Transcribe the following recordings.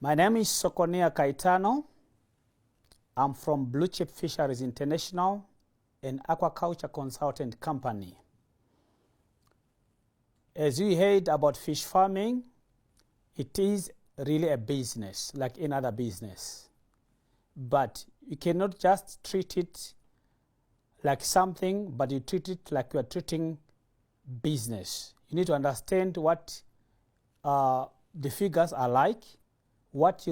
My name is Kaitano. I'm from Blue Chip Fisheries International, an aquaculture consultant company. As you heard about fish farming, it is really a business like any other business. But you cannot just treat it like something, but you treat it like you are treating business. You need to understand what the figures are like, what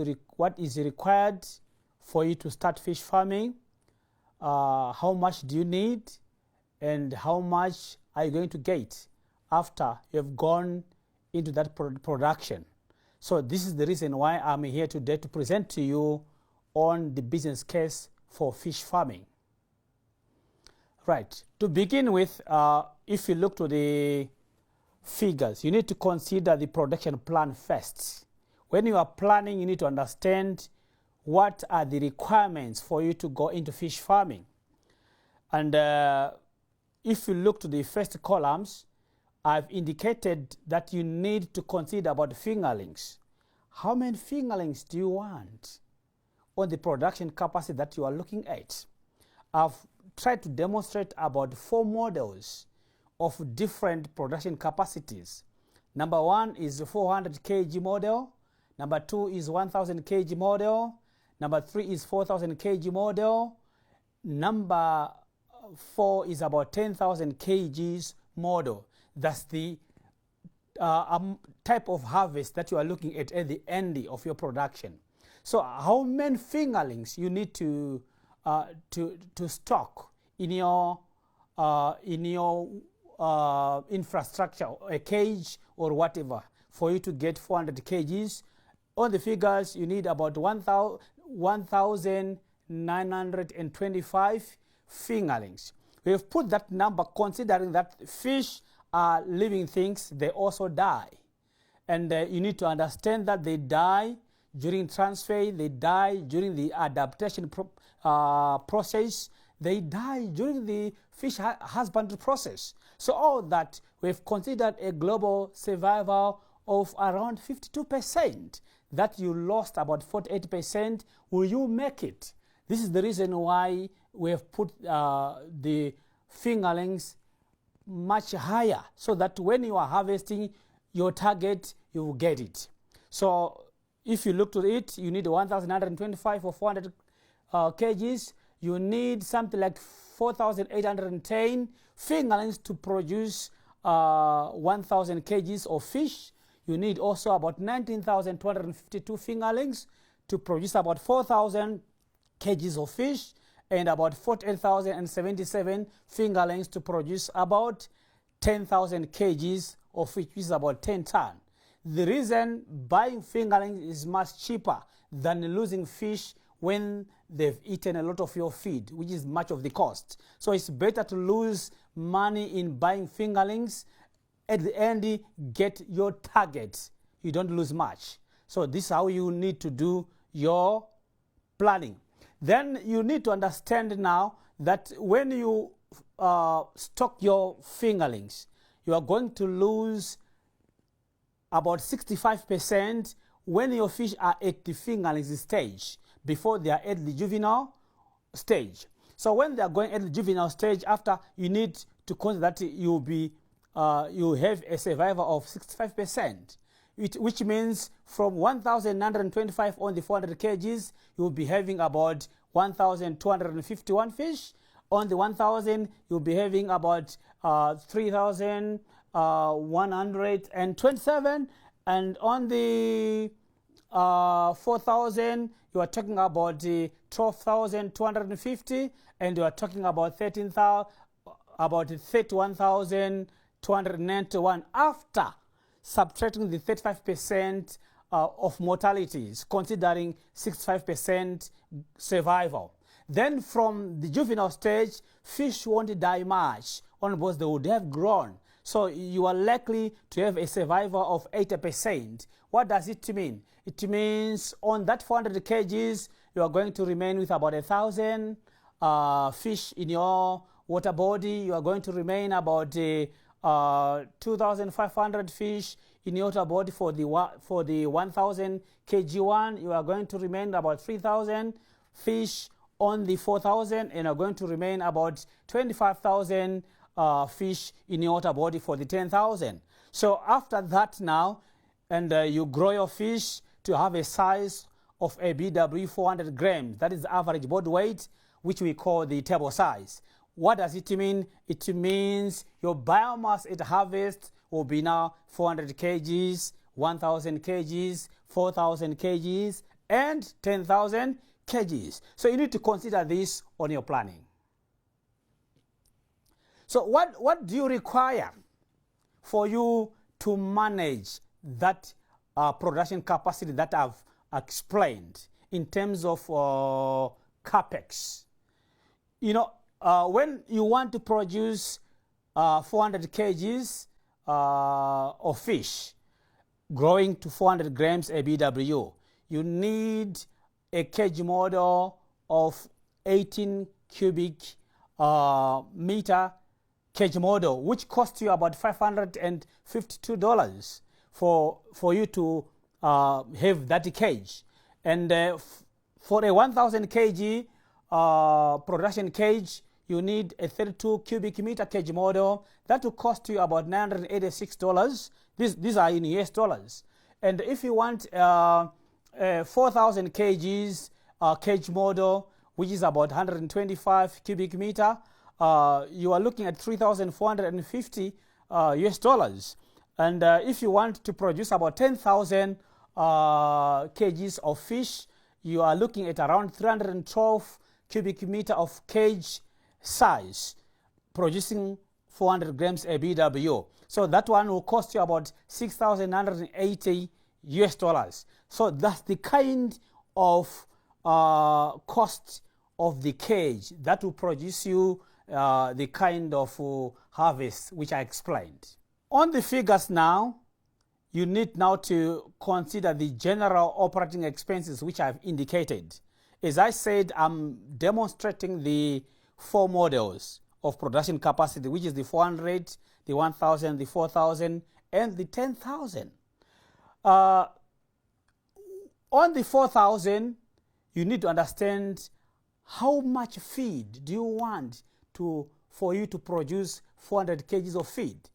is required for you to start fish farming, how much do you need, and how much are you going to get after you have gone into that production. So this is the reason why I'm here today to present to you on the business case for fish farming. Right, to begin with, if you look to the figures, you need to consider the production plan first. When you are planning, you need to understand what are the requirements for you to go into fish farming. And if you look to the first columns, I've indicated that you need to consider about fingerlings. How many fingerlings do you want on the production capacity that you are looking at? I've tried to demonstrate about 4 models of different production capacities. Number 1 is the 400 kg model. Number 2 is 1000 kg model. Number 3 is 4000 kg model. Number 4 is about 10,000 kgs model. That's the type of harvest that you are looking at the end of your production. So how many fingerlings you need to stock in your infrastructure, a cage or whatever, for you to get 400 kgs. On the figures, you need about 1,925 fingerlings. We have put that number considering that fish are living things, they also die. And you need to understand that they die during transfer, they die during the adaptation process, they die during the fish husbandry process. So all that, we've considered a global survival of around 52%. That you lost about 48%. Will you make it? This is the reason why we have put the fingerlings much higher, so that when you are harvesting your target, you will get it. So if you look to it, you need 1,925 or 400 kgs. You need something like 4,810 fingerlings to produce 1,000 kgs of fish. You need also about 19,252 fingerlings to produce about 4,000 kgs of fish, and about 48,077 fingerlings to produce about 10,000 kgs of fish, which is about 10 tons. The reason buying fingerlings is much cheaper than losing fish when they've eaten a lot of your feed, which is much of the cost. So it's better to lose money in buying fingerlings. At the end, get your target. You don't lose much. So this is how you need to do your planning. Then you need to understand now that when you stock your fingerlings, you are going to lose about 65% when your fish are at the fingerlings stage, before they are at the juvenile stage. So when they are going at the juvenile stage, after, you need to consider that you have a survival of 65%, which means from 1,925 on the 400 kgs, you will be having about 1,251 fish. On the 1,000, you'll be having about 3,127. And on the 4,000, you are talking about 12,250, and you are talking about 31,291 after subtracting the 35% of mortalities, considering 65% survival. Then from the juvenile stage, fish won't die much, because they would have grown. So you are likely to have a survival of 80%. What does it mean? It means on that 400 kgs, you are going to remain with about 1,000 fish in your water body. You are going to remain about 2,500 fish in your water body. For the 1,000 kg one, you are going to remain about 3,000 fish. On the 4,000, and are going to remain about 25,000 fish in your water body for the 10,000. So after that now, and you grow your fish to have a size of a BW 400 grams. That is the average body weight, which we call the table size. What does it mean? It means your biomass at harvest will be now 400 kgs, 1,000 kgs, 4,000 kgs, and 10,000 kgs. So you need to consider this on your planning. So what do you require for you to manage that production capacity that I've explained in terms of Capex? You know, when you want to produce 400 kgs of fish growing to 400 grams ABW, you need a cage model of 18 cubic meter cage model, which costs you about $552 for you to have that cage. And for a 1,000 kg production cage, you need a 32 cubic meter cage model. That will cost you about $986. These are in US dollars. And if you want 4,000 kgs cage model, which is about 125 cubic meter, you are looking at $3,450 US dollars. And if you want to produce about 10,000 kgs of fish, you are looking at around 312 cubic meter of cage size, producing 400 grams ABW. So that one will cost you about $6,980 US dollars. So that's the kind of cost of the cage that will produce you the kind of harvest which I explained. On the figures now, you need now to consider the general operating expenses which I've indicated. As I said, I'm demonstrating the 4 models of production capacity, which is the 400, the 1,000, the 4,000, and the 10,000. On the 4,000, you need to understand how much feed do you want for you to produce 400 kgs of feed.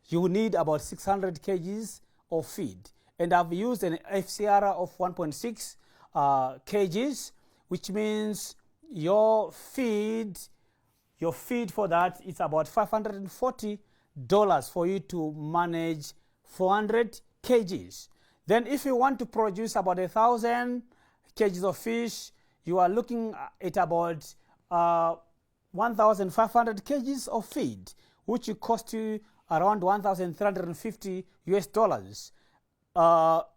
You need about 600 kgs of feed. And I've used an FCR of 1.6 kgs, which means your feed for that is about $540 for you to manage 400 kgs. Then if you want to produce about 1,000 kgs of fish, you are looking at about 1,500 kgs of feed, which will cost you around 1,350 US dollars.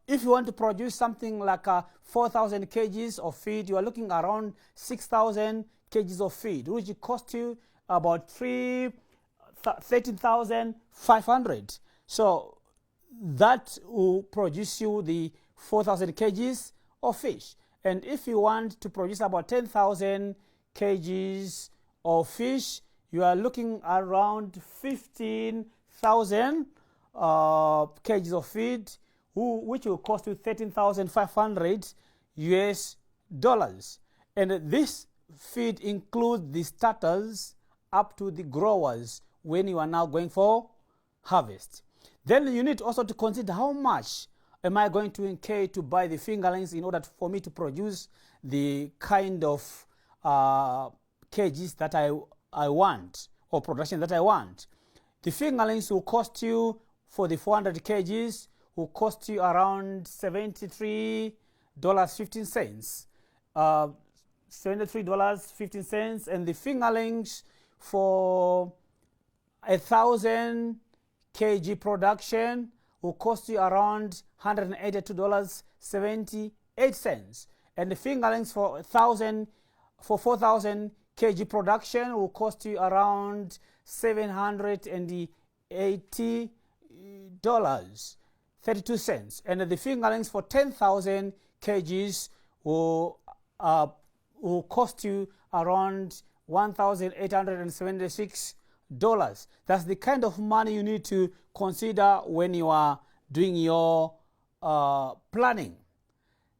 If you want to produce something like 4,000 kgs of feed, you are looking around 6,000 kgs of feed, which will cost you about 13,500. So that will produce you the 4,000 kgs of fish. And if you want to produce about 10,000 kgs of fish, you are looking around 15,000 kgs of feed, which will cost you 13,500 US dollars. And this feed includes the starters up to the growers when you are now going for harvest. Then you need also to consider how much am I going to incur to buy the fingerlings in order for me to produce the kind of kgs that I want, or production that I want. The fingerlings will cost for the 400 kgs will cost you around $73.15. $73.15, and the fingerlings for 1,000 kg production will cost you around $182.78, and the fingerlings for 4,000 kg production will cost you around $780.32, and the fingerlings for 10,000 kgs will cost you around $1,876. That's the kind of money you need to consider when you are doing your planning.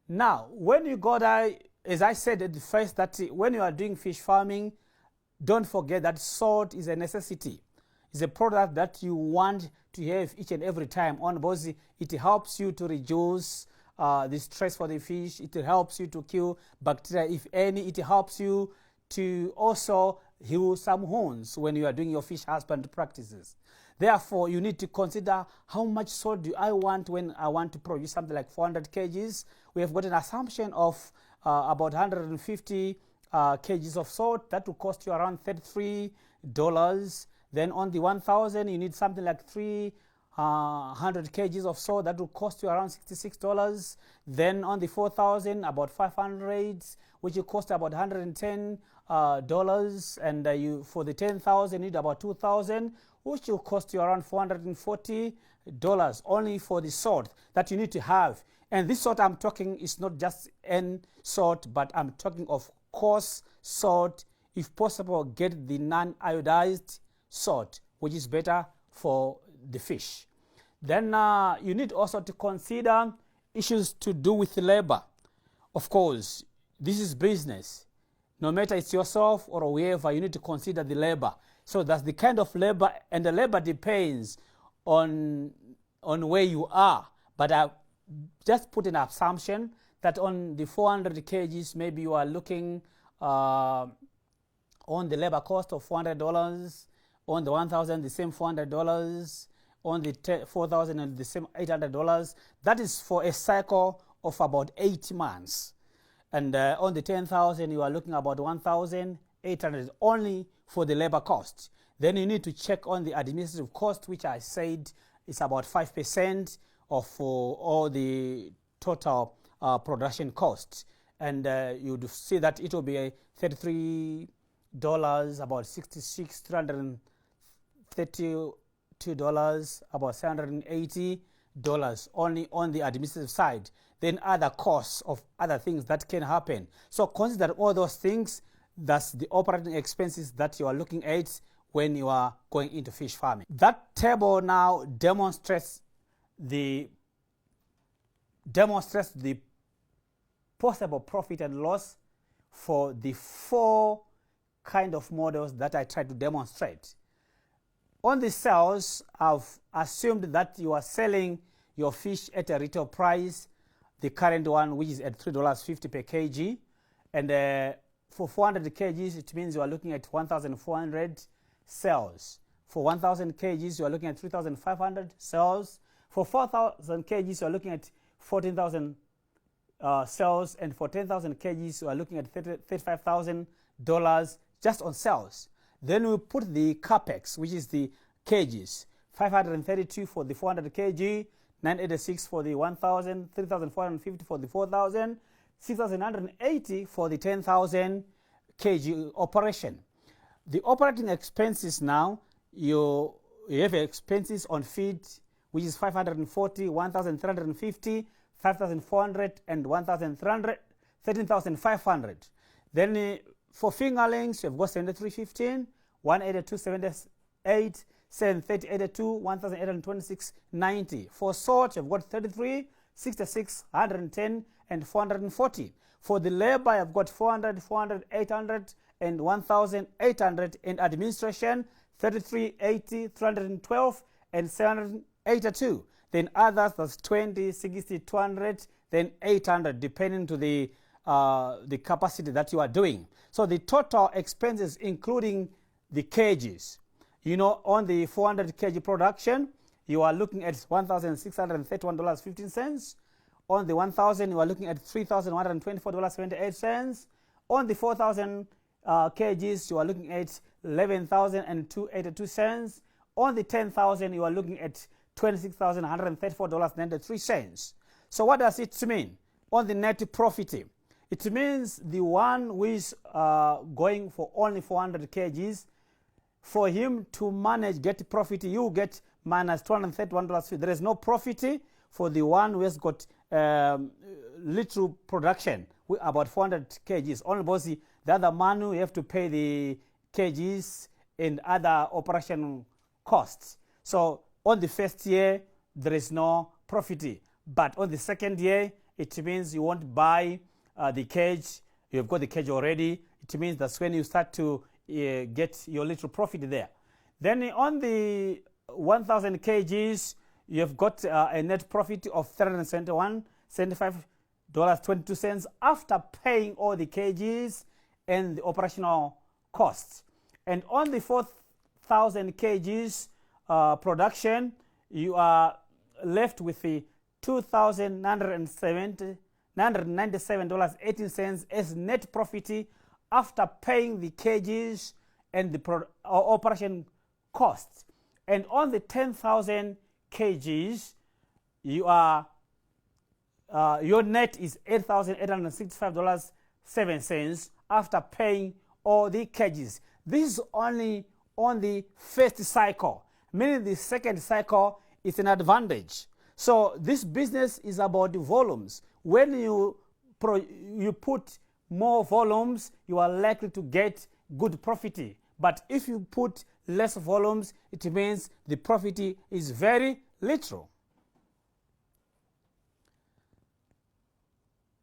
Now, when you go there, as I said at the first, that when you are doing fish farming, don't forget that salt is a necessity. It's a product that you want to have each and every time on board. It helps you to reduce the stress for the fish. It helps you to kill bacteria, if any. It helps you to also heal some wounds when you are doing your fish husband practices. Therefore, you need to consider how much salt do I want when I want to produce something like 400 kgs. We have got an assumption of about 150 kgs of salt. That will cost you around $33. Then on the 1,000, you need something like 300 kgs of salt. That will cost you around $66. Then on the 4,000, about 500, which will cost about $110. And you for the 10,000, you need about 2,000, which will cost you around $440 only for the salt that you need to have. And this salt I'm talking is not just N salt, but I'm talking of coarse salt. If possible, get the non-iodized salt, which is better for the fish. Then you need also to consider issues to do with labor. Of course, this is business. No matter it's yourself or whoever, you need to consider the labor. So that's the kind of labor, and the labor depends on where you are. But I just put an assumption that on the 400 kgs, maybe you are looking on the labor cost of $400, on the 1,000, the same $400, on the 4,000 and the same $800. That is for a cycle of about 8 months. And on the 10,000, you are looking about 1,800 only for the labor cost. Then you need to check on the administrative cost, which I said is about 5% of all the total production cost. And you see that it will be $33, about $66, $332, about $780 only on the administrative side. Then other costs of other things that can happen. So consider all those things. That's the operating expenses that you are looking at when you are going into fish farming. That table now demonstrates the possible profit and loss for the 4 kind of models that I tried to demonstrate. On the sales, I've assumed that you are selling your fish at a retail price, the current one, which is at $3.50 per kg. And for 400 kgs, it means you are looking at 1,400 sales. For 1,000 kgs, you are looking at 3,500 sales. For 4,000 kgs, you are looking at 14,000 sales. And for 10,000 kgs, you are looking at $35,000 just on sales. Then we put the Capex, which is the kgs. 532 for the 400 kg, 986 for the 1,000, 3,450 for the 4,000, 6,180 for the 10,000 kg operation. The operating expenses now, you have expenses on feed, which is 540, 1,350, 5,400, and 1,300, 13,500. Then for fingerlings, you've got 7315, 182, 78, 730, 1,826.90. For salt, you've got 33, 66, 110, and 440. For the labor, you've got 400, 400, 800, and 1,800. In administration, 33, 80, 312, and 782. Then others, that's 20, 60, 200, then 800, depending to the capacity that you are doing. So the total expenses, including the kgs, you know, on the 400 kg production, you are looking at $1,631.15. On the 1,000, you are looking at $3,124.78. On the 4,000 kgs, you are looking at $11,282. On the 10,000, you are looking at $26,134.93. So what does it mean? On the net profit, it means the one who is going for only 400 kgs, for him to manage, get profit, you get minus $231. There is no profit for the one who has got little production, with about 400 kgs. Only because the other man, you have to pay the kgs and other operation costs. So on the first year, there is no profit. But on the second year, it means you won't buy the cage. You've got the cage already. It means that's when you start to get your little profit there. Then on the 1,000 kgs, you've got a net profit of $375.22 after paying all the kgs and the operational costs. And on the 4,000 kgs production, you are left with the $2,997.18 as net profit after paying the kgs and the operation costs. And on the 10,000 kgs, you are your net is $8,865.07 after paying all the kgs. This is only on the first cycle, meaning the second cycle is an advantage. So this business is about the volumes. When you put more volumes, you are likely to get good profit. But if you put less volumes, it means the profit is very little.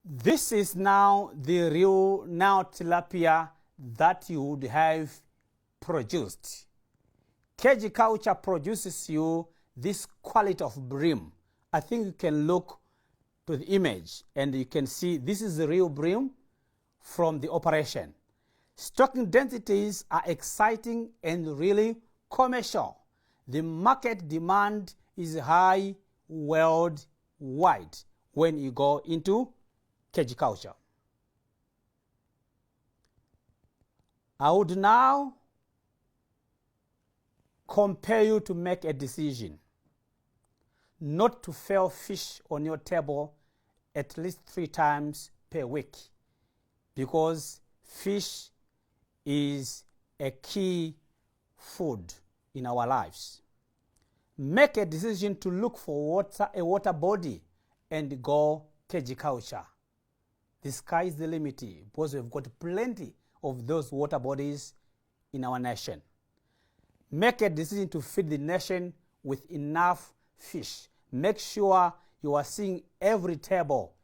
This is now the real tilapia that you would have produced. Cage culture produces you this quality of bream. I think you can look to the image and you can see this is the real bream from the operation. Stocking densities are exciting and really commercial. The market demand is high worldwide when you go into cage culture. I would now compel you to make a decision not to fail fish on your table at least 3 times per week, because fish is a key food in our lives. Make a decision to look for a water body and go cage culture. The sky is the limit, because we've got plenty of those water bodies in our nation. Make a decision to feed the nation with enough fish. Make sure you are seeing every table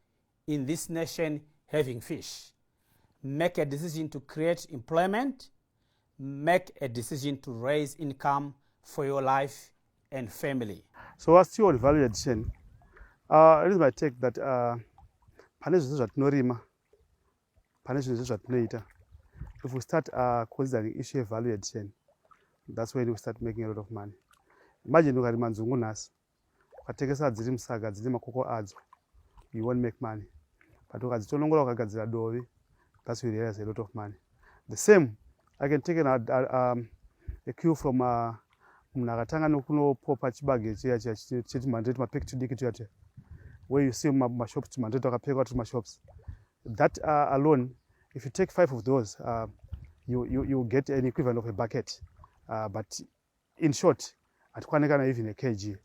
in this nation having fish. Make a decision to create employment. Make a decision to raise income for your life and family. So what's your value addition? It is my take that if we start considering issue of value addition, that's when we start making a lot of money. Imagine ukari manzungu nasi, ukatekesa dziri msaga dziri makoko adzo, you won't make money. But ukadzitonongola ukagadzira dovi, that's when you realize a lot of money. The same, I can take a cue from Mnakatanga nokuno popa chibage chiti mandate mapeki tudiki tuyate, where you see my shops mandate akapeka to my shops. That alone, if you take 5 of those, you get an equivalent of a bucket. But in short, at Kwanekana even a kg,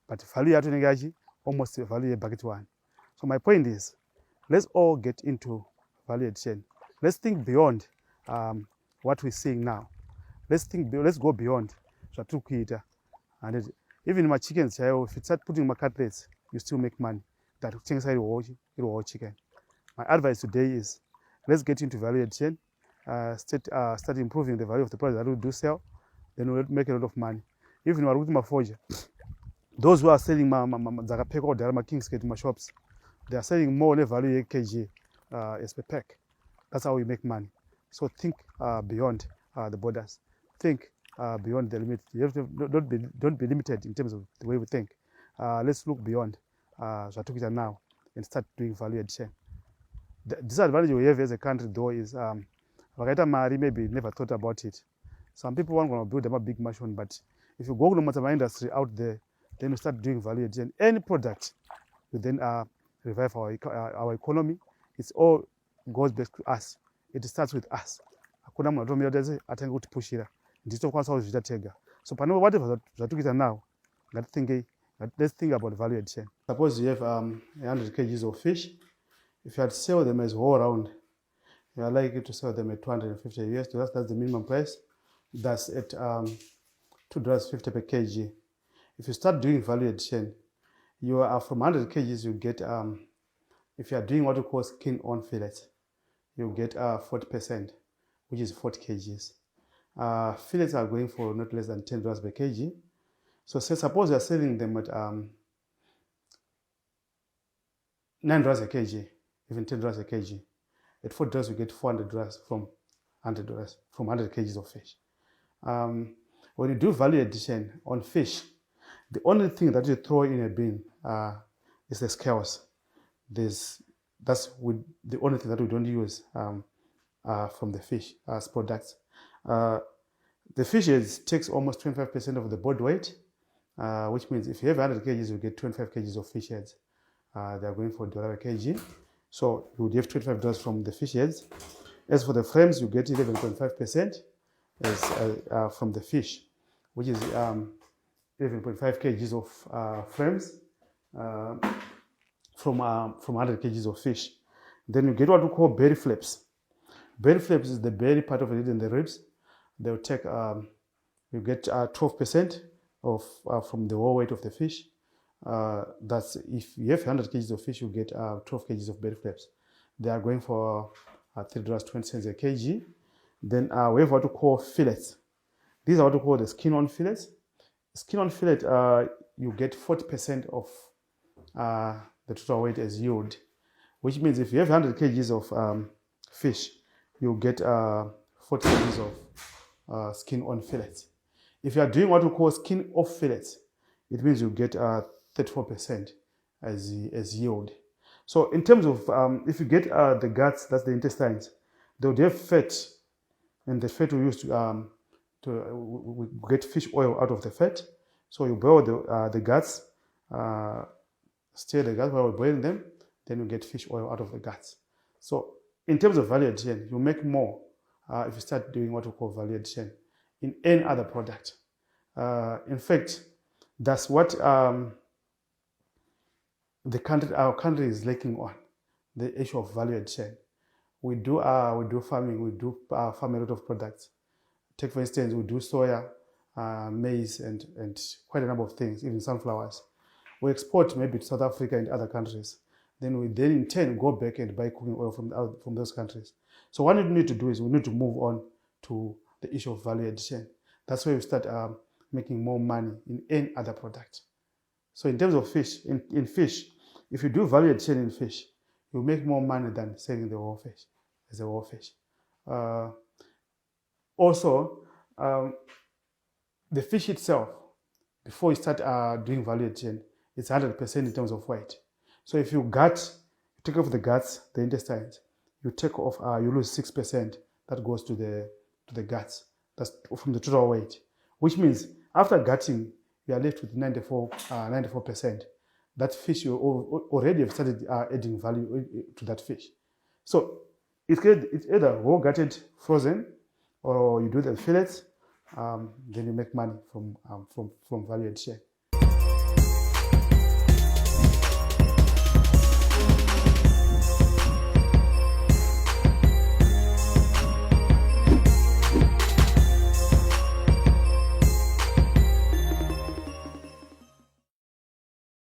but value at Negaji almost a value a bucket one. So my point is, let's all get into value addition. Let's think beyond what we're seeing now. Let's go beyond. And even my chickens, if you start putting my cutlets, you still make money. That will chicken. My advice today is, let's get into value addition. Start improving the value of the product that we do sell. Then we'll make a lot of money. Even with my forge, those who are selling my Zakapeko or Dharma King's in my shops, they are selling more than value kg as per pack. That's how we make money. So think beyond the borders. Think beyond the limit. You have to don't be limited in terms of the way we think. Let's look beyond Zatukita now and start doing value addition. The disadvantage we have as a country though is Wakaita Mari maybe never thought about it. Some people want to build a big machine, but if you go to the industry out there, then you start doing value addition. Any product will then revive our economy. It's all goes back to us. It starts with us. Hakuna mtu mmoja atenge kutipushira. Ndito kwanza uzvitatega. So pano whatever Zatukita now, let's think about value addition. Suppose you have 100 kgs of fish. If you had to sell them as whole round, you are likely to sell them at $250 US. That's the minimum price. That's at $2.50 per kg. If you start doing value addition, You are from 100 kgs, you get, if you are doing what we call skin on fillet, you get 40%, which is 40 kgs. Fillets are going for not less than $10 per kg. So say suppose you are selling them at $9 a kg, even $10 a kg. At $40 you get $400 from $100 from 100 kgs of fish. When you do value addition on fish, the only thing that you throw in a bin is the scales. That's the only thing that we don't use from the fish as products. The fishes takes almost 25% of the body weight, which means if you have 100 kgs, you get 25 kgs of fish heads. They are going for $1 a kg. So you would have $25 from the fish heads. As for the frames, you get 11.5% from the fish, which is 11.5 kgs of frames from 100 kgs of fish. Then you get what we call belly flaps. Belly flaps is the belly part of it and the ribs. They'll take, you get 12% of from the whole weight of the fish. That's if you have 100 kgs of fish, you get 12 kgs of belly flaps. They are going for $3.20 a kg. Then we have what we call fillets. These are what we call the skin-on fillets. Skin-on fillet, you get 40% of the total weight as yield, which means if you have 100 kgs of fish, you get 40 kgs of skin-on fillets. If you are doing what we call skin-off fillets, it means you get 34% as yield. So in terms of, if you get the guts, that's the intestines, they would have fat, and the fat we use to we get fish oil out of the fat. So you boil the guts, stir the guts while we're boiling them, then you get fish oil out of the guts. So in terms of value addition, you make more if you start doing what we call value addition in any other product. In fact, that's what our country is lacking on, the issue of value addition. We do farming, we do farm a lot of products. Take for instance, we do soya, maize, and quite a number of things, even sunflowers. We export maybe to South Africa and other countries. Then we in turn go back and buy cooking oil from those countries. So what we need to do is we need to move on to the issue of value addition. That's where we start making more money in any other product. So in terms of fish, in fish, if you do value addition in fish, you make more money than selling the raw fish as a raw fish. Also, the fish itself, before you start doing value addition, it's 100% in terms of weight. So if you take off the guts, the intestines, you take off, you lose 6% that goes to the guts. That's from the total weight, which means after gutting, you are left with 94%. That fish, you already have started adding value to that fish. So it's either raw gutted, frozen, or you do the fillets, then you make money from value addition.